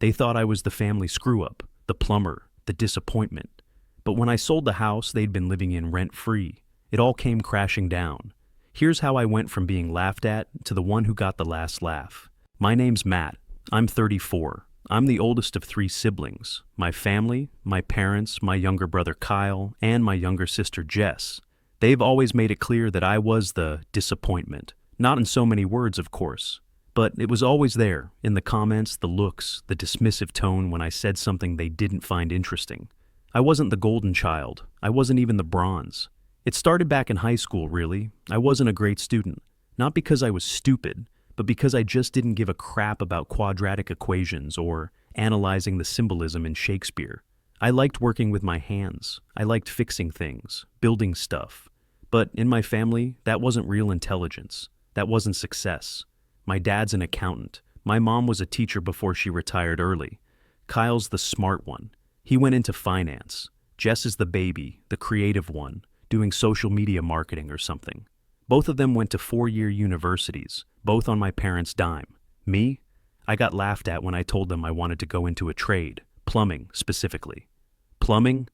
They thought I was the family screw-up, the plumber, the disappointment. But when I sold the house they'd been living in rent-free, it all came crashing down. Here's how I went from being laughed at to the one who got the last laugh. My name's Matt. I'm 34. I'm the oldest of 3 siblings. My family, my parents, my younger brother Kyle, and my younger sister Jess. They've always made it clear that I was the disappointment. Not in so many words, of course. But it was always there, in the comments, the looks, the dismissive tone when I said something they didn't find interesting. I wasn't the golden child. I wasn't even the bronze. It started back in high school, really. I wasn't a great student. Not because I was stupid, but because I just didn't give a crap about quadratic equations or analyzing the symbolism in Shakespeare. I liked working with my hands. I liked fixing things, building stuff. But in my family, that wasn't real intelligence. That wasn't success. My dad's an accountant. My mom was a teacher before she retired early. Kyle's the smart one. He went into finance. Jess is the baby, the creative one, doing social media marketing or something. Both of them went to 4-year universities, both on my parents' dime. Me? I got laughed at when I told them I wanted to go into a trade, plumbing specifically. Plumbing?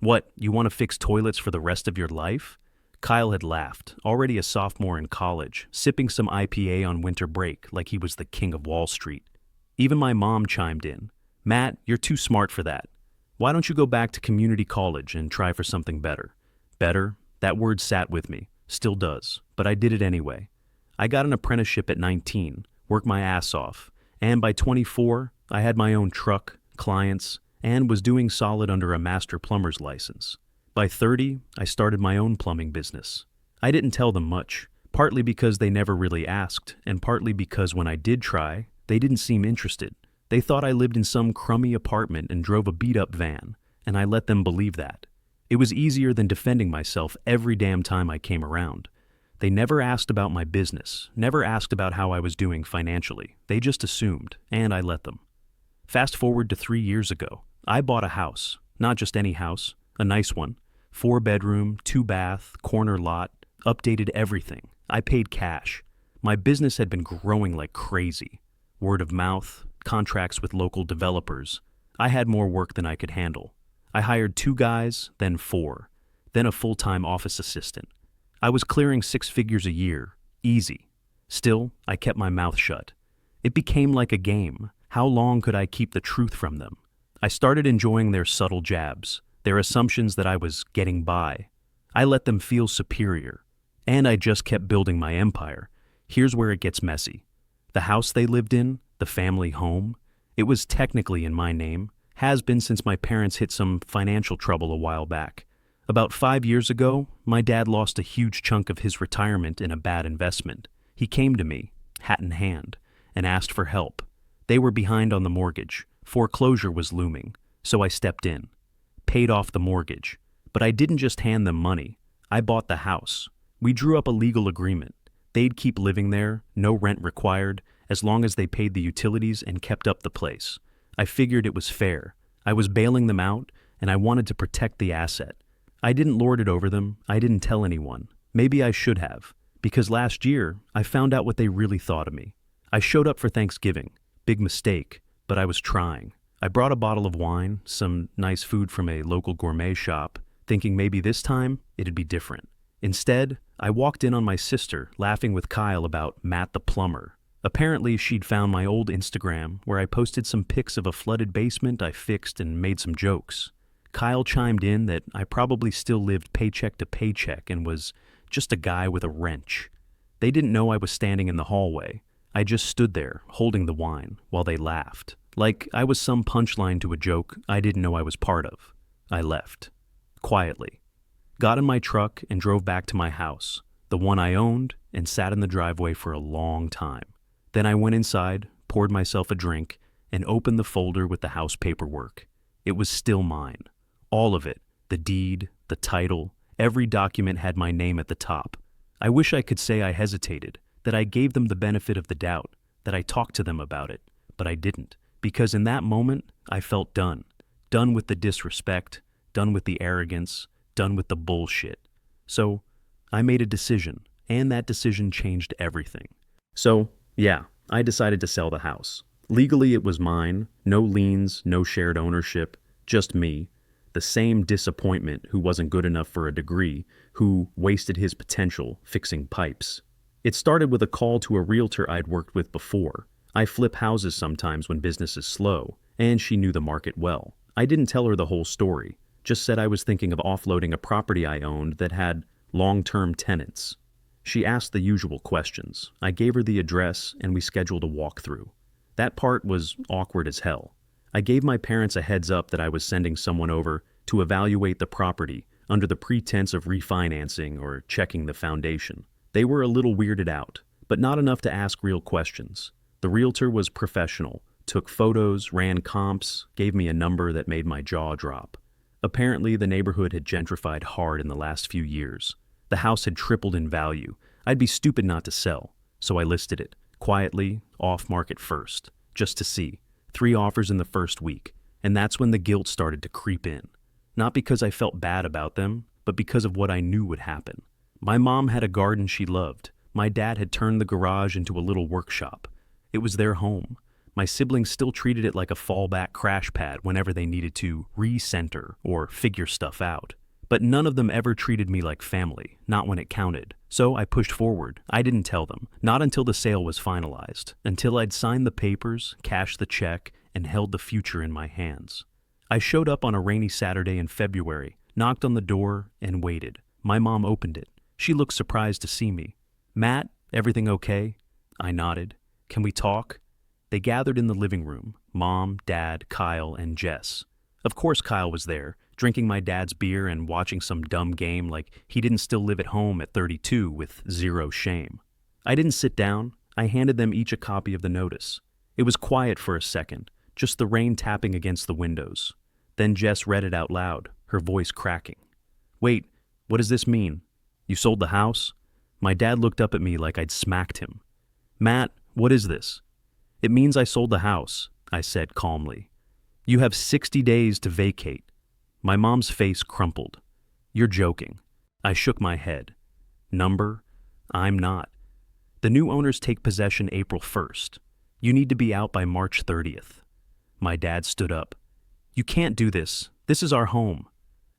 What, you want to fix toilets for the rest of your life? Kyle had laughed, already a sophomore in college, sipping some IPA on winter break like he was the king of Wall Street. Even my mom chimed in. Matt, you're too smart for that. Why don't you go back to community college and try for something better? Better? That word sat with me. Still does. But I did it anyway. I got an apprenticeship at 19, worked my ass off, and by 24, I had my own truck, clients, and was doing solid under a master plumber's license. By 30, I started my own plumbing business. I didn't tell them much, partly because they never really asked, and partly because when I did try, they didn't seem interested. They thought I lived in some crummy apartment and drove a beat-up van, and I let them believe that. It was easier than defending myself every damn time I came around. They never asked about my business, never asked about how I was doing financially. They just assumed, and I let them. Fast forward to 3 years ago. I bought a house, not just any house, a nice one. 4-bedroom, 2-bath, corner lot, updated everything. I paid cash. My business had been growing like crazy. Word of mouth, contracts with local developers. I had more work than I could handle. I hired 2 guys, then 4, then a full-time office assistant. I was clearing 6 figures a year, easy. Still, I kept my mouth shut. It became like a game. How long could I keep the truth from them? I started enjoying their subtle jabs, their assumptions that I was getting by. I let them feel superior. And I just kept building my empire. Here's where it gets messy. The house they lived in, the family home, it was technically in my name, has been since my parents hit some financial trouble a while back. About 5 years ago, my dad lost a huge chunk of his retirement in a bad investment. He came to me, hat in hand, and asked for help. They were behind on the mortgage. Foreclosure was looming, so I stepped in. Paid off the mortgage. But I didn't just hand them money. I bought the house. We drew up a legal agreement. They'd keep living there, no rent required, as long as they paid the utilities and kept up the place. I figured it was fair. I was bailing them out, and I wanted to protect the asset. I didn't lord it over them. I didn't tell anyone. Maybe I should have, because last year, I found out what they really thought of me. I showed up for Thanksgiving. Big mistake, but I was trying. I brought a bottle of wine, some nice food from a local gourmet shop, thinking maybe this time it'd be different. Instead, I walked in on my sister laughing with Kyle about Matt the plumber. Apparently, she'd found my old Instagram where I posted some pics of a flooded basement I fixed and made some jokes. Kyle chimed in that I probably still lived paycheck to paycheck and was just a guy with a wrench. They didn't know I was standing in the hallway. I just stood there, holding the wine, while they laughed. Like I was some punchline to a joke I didn't know I was part of. I left. Quietly. Got in my truck and drove back to my house, the one I owned, and sat in the driveway for a long time. Then I went inside, poured myself a drink, and opened the folder with the house paperwork. It was still mine. All of it. The deed, the title, every document had my name at the top. I wish I could say I hesitated, that I gave them the benefit of the doubt, that I talked to them about it, but I didn't. Because in that moment, I felt done. Done with the disrespect, done with the arrogance, done with the bullshit. So, I made a decision, and that decision changed everything. So, yeah, I decided to sell the house. Legally, it was mine. No liens, no shared ownership, just me. The same disappointment who wasn't good enough for a degree, who wasted his potential fixing pipes. It started with a call to a realtor I'd worked with before. I flip houses sometimes when business is slow, and she knew the market well. I didn't tell her the whole story, just said I was thinking of offloading a property I owned that had long-term tenants. She asked the usual questions. I gave her the address, and we scheduled a walkthrough. That part was awkward as hell. I gave my parents a heads up that I was sending someone over to evaluate the property under the pretense of refinancing or checking the foundation. They were a little weirded out, but not enough to ask real questions. The realtor was professional, took photos, ran comps, gave me a number that made my jaw drop. Apparently, the neighborhood had gentrified hard in the last few years. The house had tripled in value. I'd be stupid not to sell, so I listed it, quietly, off-market first, just to see. 3 offers in the first week, and that's when the guilt started to creep in. Not because I felt bad about them, but because of what I knew would happen. My mom had a garden she loved. My dad had turned the garage into a little workshop. It was their home. My siblings still treated it like a fallback crash pad whenever they needed to recenter or figure stuff out. But none of them ever treated me like family, not when it counted. So I pushed forward. I didn't tell them, not until the sale was finalized, until I'd signed the papers, cashed the check, and held the future in my hands. I showed up on a rainy Saturday in February, knocked on the door, and waited. My mom opened it. She looked surprised to see me. "Matt, everything okay?" I nodded. "Can we talk?" They gathered in the living room, Mom, Dad, Kyle, and Jess. Of course Kyle was there, drinking my dad's beer and watching some dumb game like he didn't still live at home at 32 with zero shame. I didn't sit down. I handed them each a copy of the notice. It was quiet for a second, just the rain tapping against the windows. Then Jess read it out loud, her voice cracking. "Wait, what does this mean? You sold the house?" My dad looked up at me like I'd smacked him. "Matt, what is this?" "It means I sold the house," I said calmly. "You have 60 days to vacate." My mom's face crumpled. "You're joking." I shook my head. "Number? I'm not. The new owners take possession April 1st. You need to be out by March 30th. My dad stood up. "You can't do this. This is our home."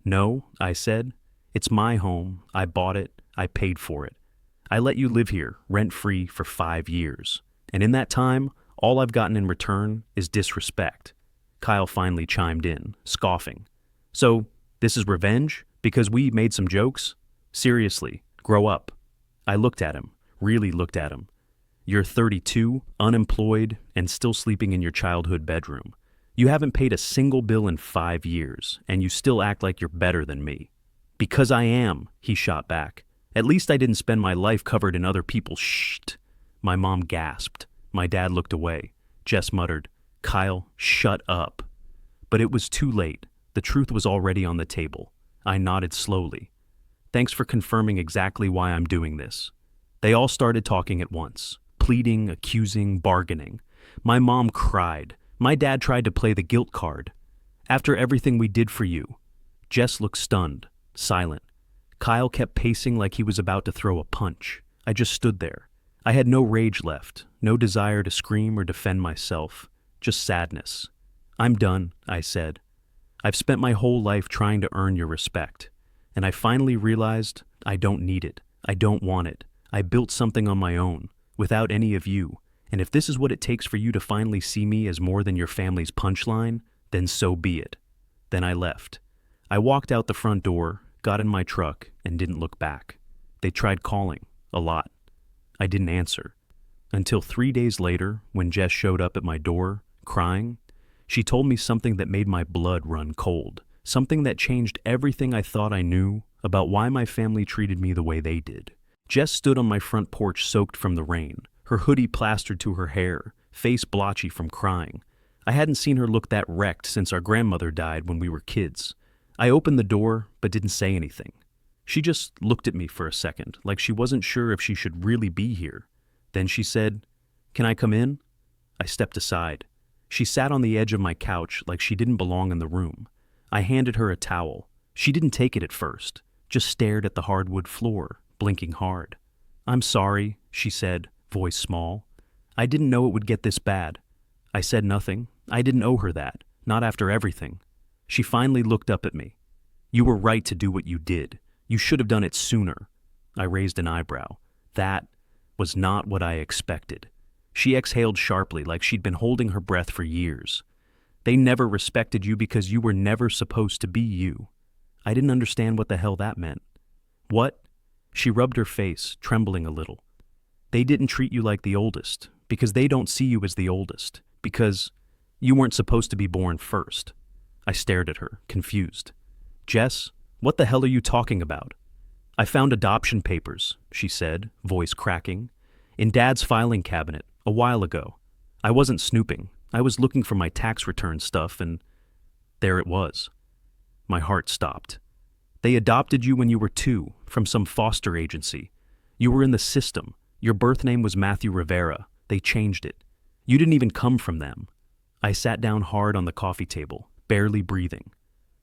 "No," I said. "It's my home. I bought it. I paid for it. I let you live here, rent-free, for 5 years. And in that time, all I've gotten in return is disrespect." Kyle finally chimed in, scoffing. "So, this is revenge? Because we made some jokes? Seriously, grow up." I looked at him, really looked at him. "You're 32, unemployed, and still sleeping in your childhood bedroom. You haven't paid a single bill in 5 years, and you still act like you're better than me." "Because I am," he shot back. "At least I didn't spend my life covered in other people's shit." My mom gasped. My dad looked away. Jess muttered, "Kyle, shut up." But it was too late. The truth was already on the table. I nodded slowly. "Thanks for confirming exactly why I'm doing this." They all started talking at once, pleading, accusing, bargaining. My mom cried. My dad tried to play the guilt card. "After everything we did for you." Jess looked stunned, silent. Kyle kept pacing like he was about to throw a punch. I just stood there. I had no rage left, no desire to scream or defend myself, just sadness. "I'm done," I said. "I've spent my whole life trying to earn your respect, and I finally realized I don't need it. I don't want it. I built something on my own, without any of you, and if this is what it takes for you to finally see me as more than your family's punchline, then so be it." Then I left. I walked out the front door, got in my truck, and didn't look back. They tried calling, a lot. I didn't answer. Until 3 days later, when Jess showed up at my door, crying, she told me something that made my blood run cold, something that changed everything I thought I knew about why my family treated me the way they did. Jess stood on my front porch soaked from the rain, her hoodie plastered to her hair, face blotchy from crying. I hadn't seen her look that wrecked since our grandmother died when we were kids. I opened the door, but didn't say anything. She just looked at me for a second, like she wasn't sure if she should really be here. Then she said, "Can I come in?" I stepped aside. She sat on the edge of my couch like she didn't belong in the room. I handed her a towel. She didn't take it at first, just stared at the hardwood floor, blinking hard. "I'm sorry," she said, voice small. "I didn't know it would get this bad. I said nothing. I didn't owe her that, not after everything. She finally looked up at me. You were right to do what you did. You should have done it sooner. I raised an eyebrow. That was not what I expected. She exhaled sharply, like she'd been holding her breath for years. They never respected you because you were never supposed to be you. I didn't understand what the hell that meant. What? She rubbed her face, trembling a little. They didn't treat you like the oldest, because they don't see you as the oldest, because you weren't supposed to be born first. I stared at her, confused. Jess, what the hell are you talking about? I found adoption papers, she said, voice cracking, in Dad's filing cabinet, a while ago. I wasn't snooping. I was looking for my tax return stuff, and there it was. My heart stopped. They adopted you when you were 2, from some foster agency. You were in the system. Your birth name was Matthew Rivera. They changed it. You didn't even come from them. I sat down hard on the coffee table, barely breathing.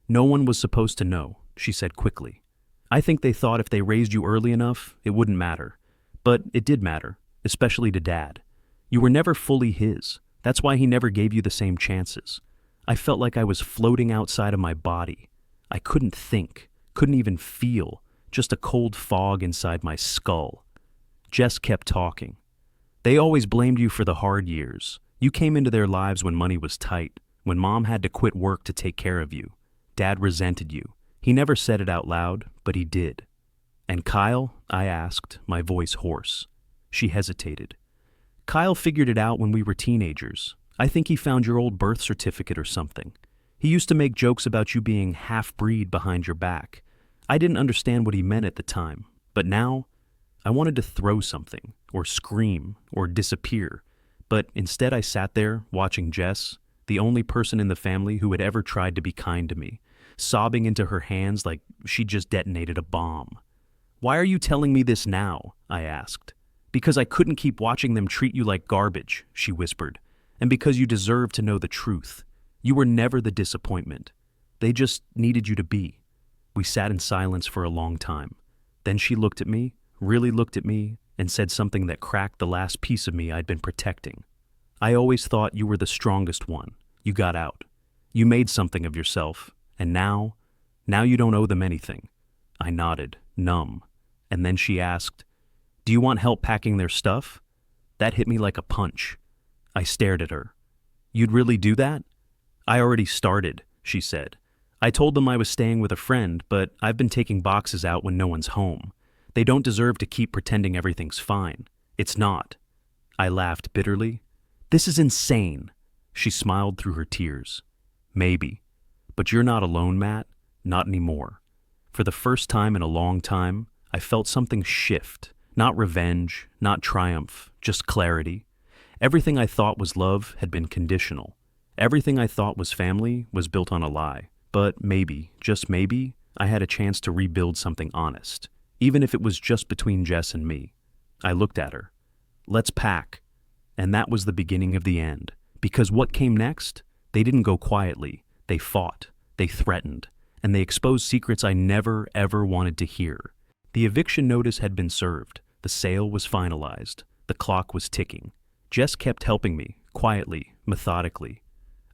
No one was supposed to know, she said quickly. I think they thought if they raised you early enough, it wouldn't matter. But it did matter, especially to Dad. You were never fully his. That's why he never gave you the same chances. I felt like I was floating outside of my body. I couldn't think, couldn't even feel, just a cold fog inside my skull. Jess kept talking. They always blamed you for the hard years. You came into their lives when money was tight, when Mom had to quit work to take care of you. Dad resented you. He never said it out loud, but he did. And Kyle? I asked, my voice hoarse. She hesitated. Kyle figured it out when we were teenagers. I think he found your old birth certificate or something. He used to make jokes about you being half-breed behind your back. I didn't understand what he meant at the time, but now I wanted to throw something, or scream, or disappear. But instead I sat there, watching Jess, the only person in the family who had ever tried to be kind to me, sobbing into her hands like she'd just detonated a bomb. Why are you telling me this now? I asked. Because I couldn't keep watching them treat you like garbage, she whispered, and because you deserve to know the truth. You were never the disappointment. They just needed you to be. We sat in silence for a long time. Then she looked at me, really looked at me, and said something that cracked the last piece of me I'd been protecting. I always thought you were the strongest one. You got out. You made something of yourself, and now you don't owe them anything. I nodded, numb, and then she asked, Do you want help packing their stuff? That hit me like a punch. I stared at her. You'd really do that? I already started, she said. I told them I was staying with a friend, but I've been taking boxes out when no one's home. They don't deserve to keep pretending everything's fine. It's not. I laughed bitterly. This is insane. She smiled through her tears. Maybe. But you're not alone, Matt. Not anymore. For the first time in a long time, I felt something shift. Not revenge, not triumph, just clarity. Everything I thought was love had been conditional. Everything I thought was family was built on a lie. But maybe, just maybe, I had a chance to rebuild something honest, even if it was just between Jess and me. I looked at her. Let's pack. And that was the beginning of the end. Because what came next? They didn't go quietly. They fought. They threatened. And they exposed secrets I never, ever wanted to hear. The eviction notice had been served. The sale was finalized. The clock was ticking. Jess kept helping me, quietly, methodically.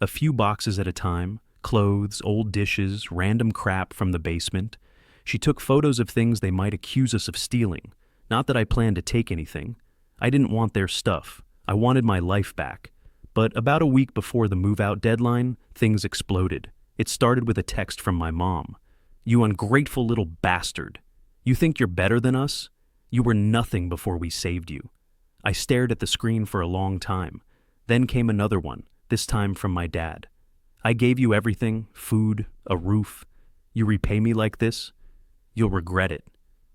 A few boxes at a time, clothes, old dishes, random crap from the basement. She took photos of things they might accuse us of stealing. Not that I planned to take anything. I didn't want their stuff. I wanted my life back. But about a week before the move-out deadline, things exploded. It started with a text from my mom. You ungrateful little bastard. You think you're better than us? You were nothing before we saved you. I stared at the screen for a long time. Then came another one, this time from my dad. I gave you everything, food, a roof. You repay me like this? You'll regret it.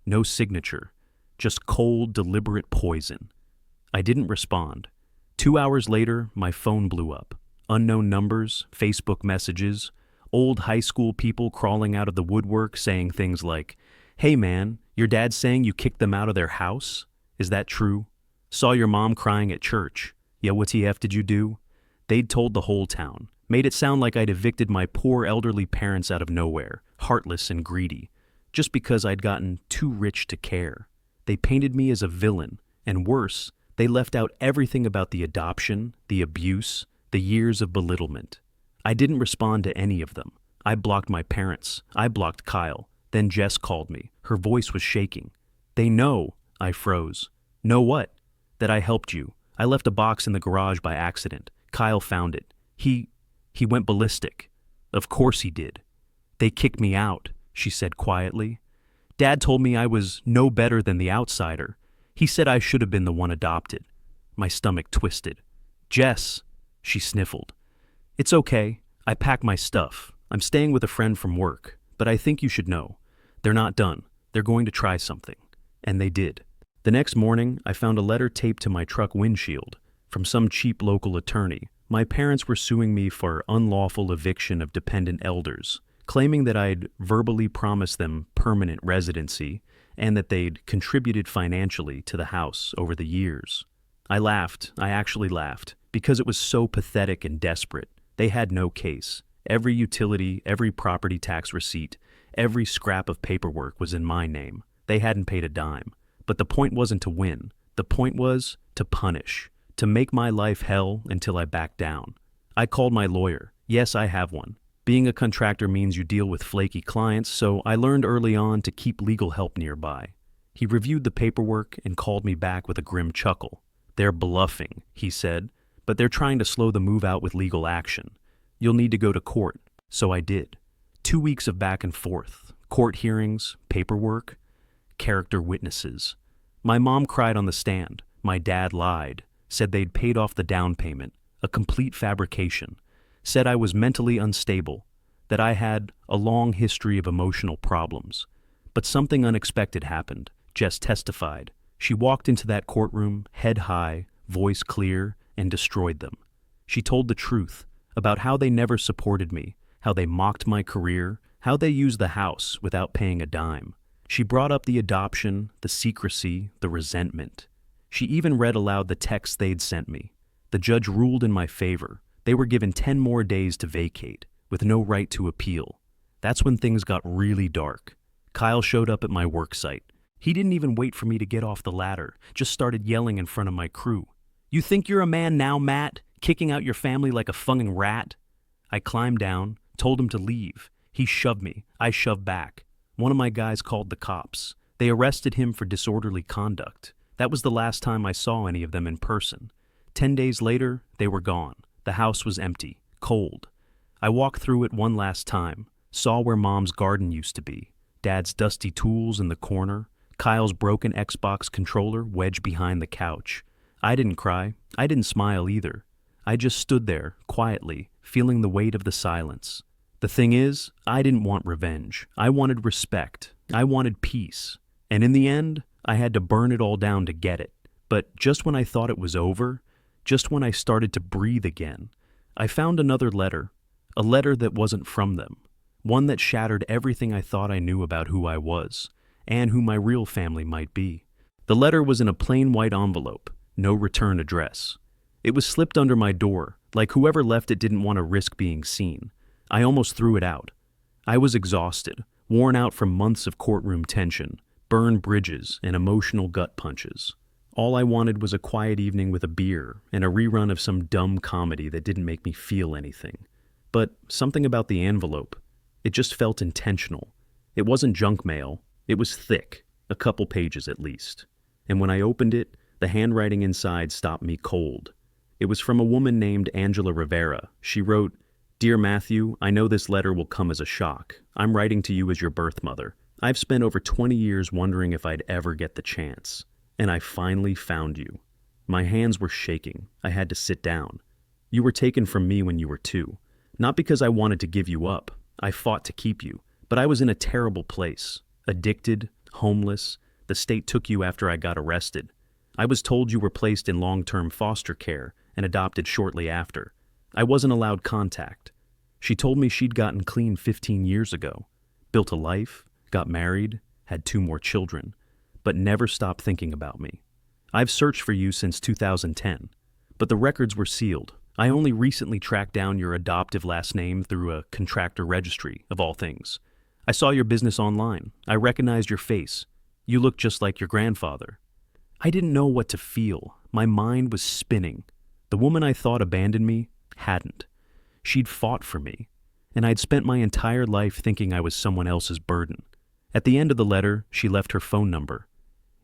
No signature. Just cold, deliberate poison. I didn't respond. 2 hours later, my phone blew up. Unknown numbers, Facebook messages, old high school people crawling out of the woodwork saying things like, Hey man, your dad's saying you kicked them out of their house? Is that true? Saw your mom crying at church. Yeah, what TF did you do? They'd told the whole town. Made it sound like I'd evicted my poor elderly parents out of nowhere, heartless and greedy, just because I'd gotten too rich to care. They painted me as a villain, and worse, they left out everything about the adoption, the abuse, the years of belittlement. I didn't respond to any of them. I blocked my parents. I blocked Kyle. Then Jess called me. Her voice was shaking. They know, I froze. Know what? That I helped you. I left a box in the garage by accident. Kyle found it. He went ballistic. Of course he did. They kicked me out, she said quietly. Dad told me I was no better than the outsider. He said I should have been the one adopted. My stomach twisted. Jess, she sniffled. It's okay. I packed my stuff. I'm staying with a friend from work, but I think you should know. They're not done. They're going to try something. And they did. The next morning, I found a letter taped to my truck windshield from some cheap local attorney. My parents were suing me for unlawful eviction of dependent elders, claiming that I'd verbally promised them permanent residency and that they'd contributed financially to the house over the years. I laughed. I actually laughed, because it was so pathetic and desperate. They had no case. Every utility, every property tax receipt, every scrap of paperwork was in my name. They hadn't paid a dime. But the point wasn't to win. The point was to punish, to make my life hell until I backed down. I called my lawyer. Yes, I have one. Being a contractor means you deal with flaky clients, so I learned early on to keep legal help nearby. He reviewed the paperwork and called me back with a grim chuckle. They're bluffing, he said, but they're trying to slow the move out with legal action. You'll need to go to court. So I did. 2 weeks of back and forth, court hearings, paperwork, character witnesses. My mom cried on the stand. My dad lied, said they'd paid off the down payment, a complete fabrication, said I was mentally unstable, that I had a long history of emotional problems. But something unexpected happened. Jess testified. She walked into that courtroom, head high, voice clear, and destroyed them. She told the truth about how they never supported me, how they mocked my career, how they used the house without paying a dime. She brought up the adoption, the secrecy, the resentment. She even read aloud the texts they'd sent me. The judge ruled in my favor. They were given 10 more days to vacate, with no right to appeal. That's when things got really dark. Kyle showed up at my work site. He didn't even wait for me to get off the ladder, just started yelling in front of my crew. You think you're a man now, Matt? Kicking out your family like a funging rat? I climbed down, told him to leave. He shoved me. I shoved back. One of my guys called the cops. They arrested him for disorderly conduct. That was the last time I saw any of them in person. 10 days later, they were gone. The house was empty, cold. I walked through it one last time, saw where Mom's garden used to be, Dad's dusty tools in the corner, Kyle's broken Xbox controller wedged behind the couch. I didn't cry. I didn't smile either. I just stood there, quietly, feeling the weight of the silence. The thing is, I didn't want revenge. I wanted respect. I wanted peace. And in the end, I had to burn it all down to get it. But just when I thought it was over, just when I started to breathe again, I found another letter, a letter that wasn't from them, one that shattered everything I thought I knew about who I was, and who my real family might be. The letter was in a plain white envelope, no return address. It was slipped under my door, like whoever left it didn't want to risk being seen. I almost threw it out. I was exhausted, worn out from months of courtroom tension, burned bridges, and emotional gut punches. All I wanted was a quiet evening with a beer and a rerun of some dumb comedy that didn't make me feel anything. But something about the envelope, it just felt intentional. It wasn't junk mail. It was thick, a couple pages at least. And when I opened it, the handwriting inside stopped me cold. It was from a woman named Angela Rivera. She wrote, "Dear Matthew, I know this letter will come as a shock. I'm writing to you as your birth mother. I've spent over 20 years wondering if I'd ever get the chance. And I finally found you. My hands were shaking. I had to sit down. You were taken from me when you were 2. Not because I wanted to give you up. I fought to keep you. But I was in a terrible place. Addicted, homeless. The state took you after I got arrested. I was told you were placed in long-term foster care and adopted shortly after. I wasn't allowed contact. She told me she'd gotten clean 15 years ago. Built a life, got married, had 2 more children, but never stopped thinking about me. I've searched for you since 2010, but the records were sealed. I only recently tracked down your adoptive last name through a contractor registry, of all things. I saw your business online. I recognized your face. You look just like your grandfather. I didn't know what to feel. My mind was spinning. The woman I thought abandoned me hadn't. She'd fought for me, and I'd spent my entire life thinking I was someone else's burden. At the end of the letter, she left her phone number.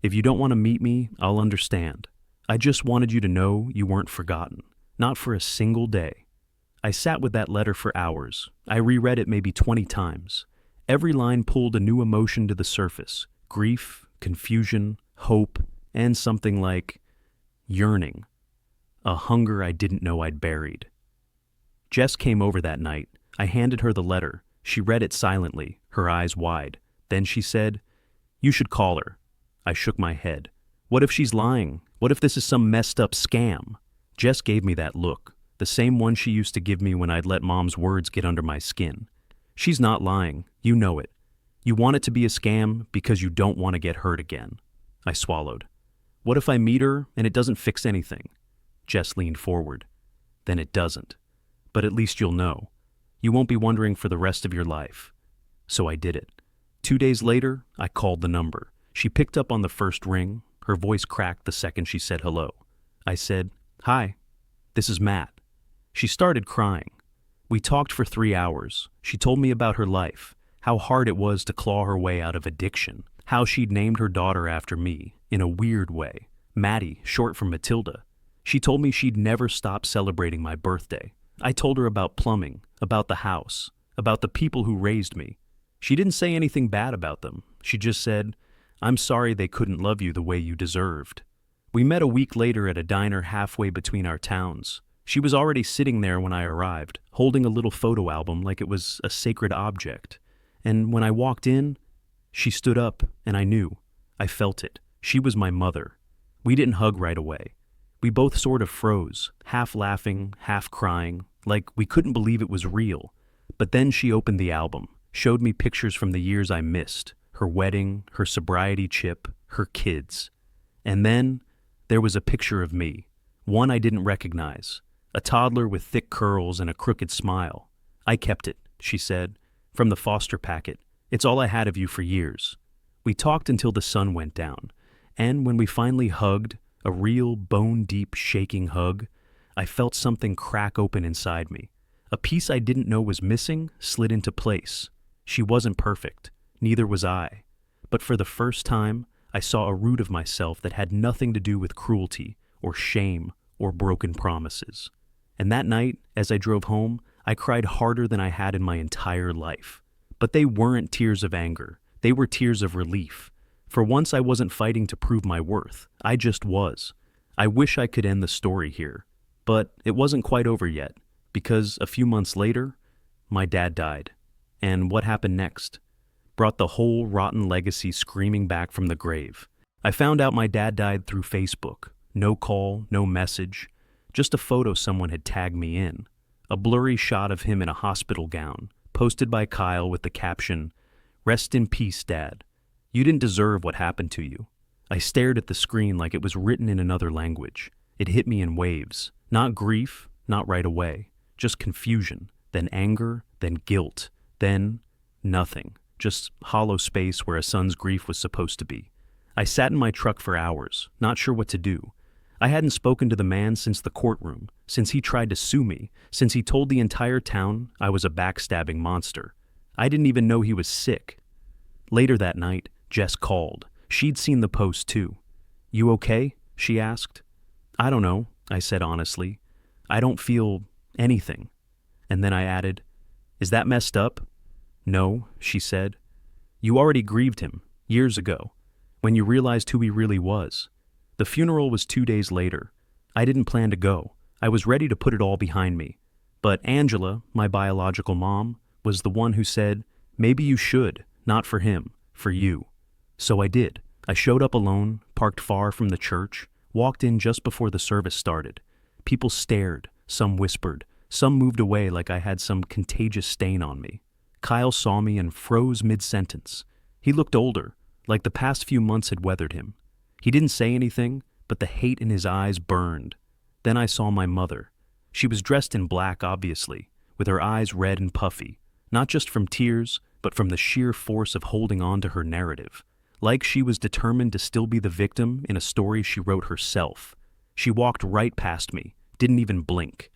If you don't want to meet me, I'll understand. I just wanted you to know you weren't forgotten. Not for a single day. I sat with that letter for hours. I reread it maybe 20 times. Every line pulled a new emotion to the surface. Grief, confusion, hope, and something like yearning. A hunger I didn't know I'd buried. Jess came over that night. I handed her the letter. She read it silently, her eyes wide. Then she said, "You should call her." I shook my head. What if she's lying? What if this is some messed up scam? Jess gave me that look, the same one she used to give me when I'd let Mom's words get under my skin. She's not lying. You know it. You want it to be a scam because you don't want to get hurt again. I swallowed. What if I meet her and it doesn't fix anything? Jess leaned forward. Then it doesn't. But at least you'll know. You won't be wondering for the rest of your life. So I did it. 2 days later, I called the number. She picked up on the first ring. Her voice cracked the second she said hello. I said, "Hi, this is Matt." She started crying. We talked for 3 hours. She told me about her life, how hard it was to claw her way out of addiction, how she'd named her daughter after me, in a weird way, Maddie, short for Matilda. She told me she'd never stop celebrating my birthday. I told her about plumbing, about the house, about the people who raised me. She didn't say anything bad about them. She just said, "I'm sorry they couldn't love you the way you deserved." We met a week later at a diner halfway between our towns. She was already sitting there when I arrived, holding a little photo album like it was a sacred object. And when I walked in, she stood up, and I knew. I felt it. She was my mother. We didn't hug right away. We both sort of froze, half laughing, half crying, like we couldn't believe it was real. But then she opened the album, showed me pictures from the years I missed, her wedding, her sobriety chip, her kids. And then there was a picture of me, one I didn't recognize, a toddler with thick curls and a crooked smile. "I kept it," she said, "from the foster packet. It's all I had of you for years." We talked until the sun went down, and when we finally hugged, a real bone-deep shaking hug, I felt something crack open inside me. A piece I didn't know was missing slid into place. She wasn't perfect, neither was I. But for the first time, I saw a root of myself that had nothing to do with cruelty, or shame, or broken promises. And that night, as I drove home, I cried harder than I had in my entire life. But they weren't tears of anger. They were tears of relief. For once I wasn't fighting to prove my worth. I just was. I wish I could end the story here. But it wasn't quite over yet, because a few months later, my dad died. And what happened next brought the whole rotten legacy screaming back from the grave. I found out my dad died through Facebook. No call, no message, just a photo someone had tagged me in. A blurry shot of him in a hospital gown, posted by Kyle with the caption, "Rest in peace, Dad. You didn't deserve what happened to you." I stared at the screen like it was written in another language. It hit me in waves. Not grief, not right away. Just confusion, then anger, then guilt, then nothing. Just hollow space where a son's grief was supposed to be. I sat in my truck for hours, not sure what to do. I hadn't spoken to the man since the courtroom, since he tried to sue me, since he told the entire town I was a backstabbing monster. I didn't even know he was sick. Later that night, Jess called. She'd seen the post too. "You okay?" she asked. "I don't know," I said honestly. "I don't feel anything." And then I added, "Is that messed up?" "No," she said. "You already grieved him, years ago, when you realized who he really was." The funeral was 2 days later. I didn't plan to go. I was ready to put it all behind me. But Angela, my biological mom, was the one who said, "Maybe you should, not for him, for you." So I did. I showed up alone, parked far from the church, walked in just before the service started. People stared, some whispered, some moved away like I had some contagious stain on me. Kyle saw me and froze mid-sentence. He looked older, like the past few months had weathered him. He didn't say anything, but the hate in his eyes burned. Then I saw my mother. She was dressed in black, obviously, with her eyes red and puffy, not just from tears, but from the sheer force of holding on to her narrative. Like she was determined to still be the victim in a story she wrote herself. She walked right past me, didn't even blink.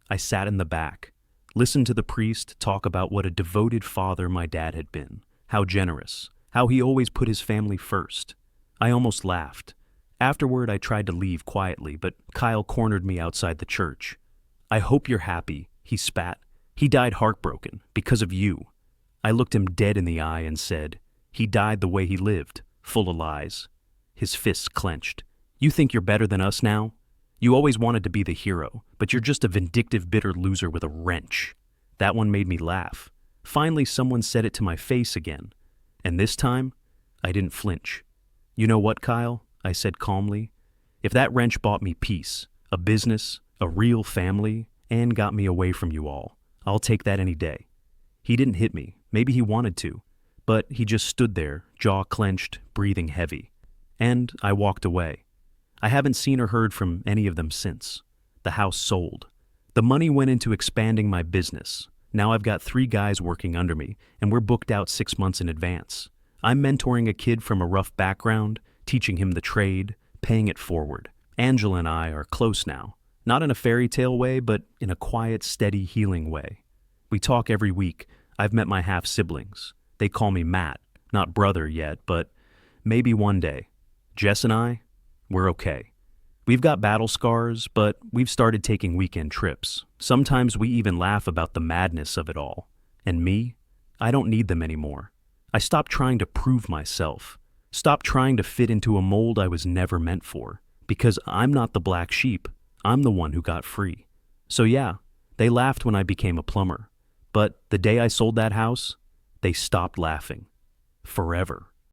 I sat in the back, listened to the priest talk about what a devoted father my dad had been, how generous, how he always put his family first. I almost laughed. Afterward, I tried to leave quietly, but Kyle cornered me outside the church. "I hope you're happy," he spat. "He died heartbroken, because of you." I looked him dead in the eye and said, "He died the way he lived, full of lies." His fists clenched. "You think you're better than us now? You always wanted to be the hero, but you're just a vindictive, bitter loser with a wrench." That one made me laugh. Finally, someone said it to my face again. And this time, I didn't flinch. "You know what, Kyle?" I said calmly. "If that wrench bought me peace, a business, a real family, and got me away from you all, I'll take that any day." He didn't hit me. Maybe he wanted to. But he just stood there, jaw clenched, breathing heavy. And I walked away. I haven't seen or heard from any of them since. The house sold. The money went into expanding my business. Now I've got 3 guys working under me, and we're booked out 6 months in advance. I'm mentoring a kid from a rough background, teaching him the trade, paying it forward. Angela and I are close now. Not in a fairy tale way, but in a quiet, steady, healing way. We talk every week. I've met my half-siblings. They call me Matt. Not brother yet, but maybe one day. Jess and I, we're okay. We've got battle scars, but we've started taking weekend trips. Sometimes we even laugh about the madness of it all. And me? I don't need them anymore. I stopped trying to prove myself. Stopped trying to fit into a mold I was never meant for. Because I'm not the black sheep. I'm the one who got free. So yeah, they laughed when I became a plumber. But the day I sold that house, they stopped laughing. Forever.